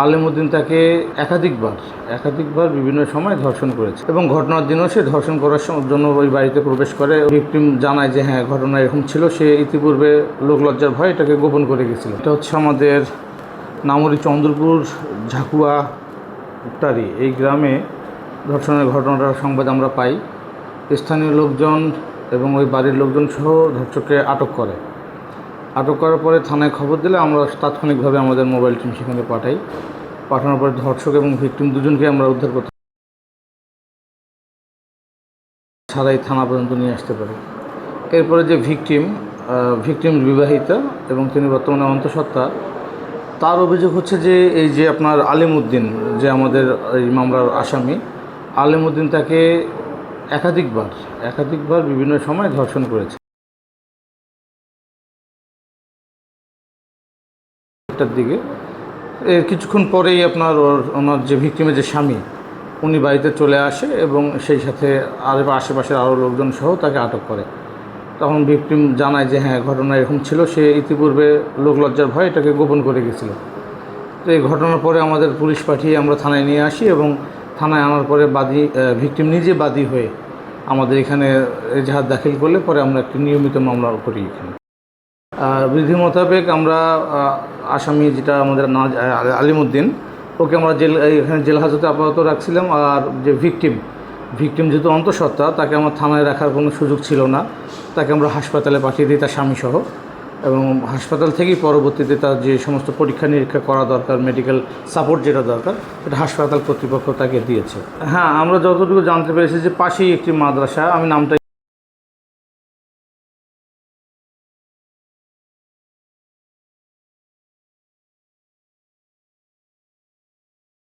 আলেমউদ্দিন তাকে একাধিকবার বিভিন্ন সময় ধর্ষণ করেছে এবং ঘটনার দিনও সে ধর্ষণ করার জন্য ওই বাড়িতে প্রবেশ করে। ভিকটিম জানায় যে হ্যাঁ ঘটনা এরকম ছিল, সে ইতিপূর্বে লোকলজ্জার ভয় এটাকে গোপন করে গেছিল। এটা হচ্ছে আমাদের নামরি চন্দ্রপুর ঝাকুয়া উত্তারি এই গ্রামে ধর্ষণের ঘটনাটার সংবাদ আমরা পাই। স্থানীয় লোকজন এবং ওই বাড়ির লোকজন সহ ধর্ষককে আটক করার পরে থানায় খবর দিলে আমরা তাৎক্ষণিকভাবে আমাদের মোবাইল টিম সেখানে পাঠানোর পরে ধর্ষক এবং ভিকটিম দুজনকে আমরা উদ্ধার করতে ছাড়াই থানা পর্যন্ত নিয়ে আসতে পারি। এরপরে যে ভিকটিম বিবাহিতা এবং তিনি বর্তমানে অন্তঃসত্ত্বা। তার অভিযোগ হচ্ছে যে এই যে আপনার আলেমউদ্দিন, যে আমাদের এই মামলার আসামি, আলেমউদ্দিন তাকে একাধিকবার বিভিন্ন সময় ধর্ষণ করেছে। একটার দিকে এর কিছুক্ষণ পরেই ওনার যে ভিকটিমের যে স্বামী, উনি বাড়িতে চলে আসে এবং সেই সাথে আশেপাশের আরও লোকজন সহ তাকে আটক করে। তখন ভিকটিম জানায় যে হ্যাঁ ঘটনা এরকম ছিল, সে ইতিপূর্বে লোকলজ্জার ভয় এটাকে গোপন করে গেছিল। তো এই ঘটনার পরে আমাদের পুলিশ পাঠিয়ে আমরা থানায় নিয়ে আসি এবং থানায় আনার পরে ভিকটিম নিজে বাদী হয়ে আমাদের এখানে এজাহার দাখিল করলে পরে আমরা একটি নিয়মিত মামলা করি এখানে। বিধি মোতাবেক আমরা আসামি যেটা আমাদের আলিমউদ্দিন, ওকে আমরা এখানে জেল হাজতে আপাতত রাখছিলাম। আর যে ভিকটিম যেহেতু অন্তঃসত্ত্বা, তাকে আমার থানায় রাখার কোনো সুযোগ ছিল না। তাকে আমরা হাসপাতালে পাঠিয়ে দিই তার স্বামীসহ, এবং হাসপাতাল থেকেই পরবর্তীতে তার যে সমস্ত পরীক্ষা নিরীক্ষা করা দরকার, মেডিকেল সাপোর্ট যেটা দরকার, সেটা হাসপাতাল কর্তৃপক্ষ তাকে দিয়েছে। হ্যাঁ, আমরা যতটুকু জানতে পেরেছি যে পাশেই একটি মাদ্রাসা, আমি নামটা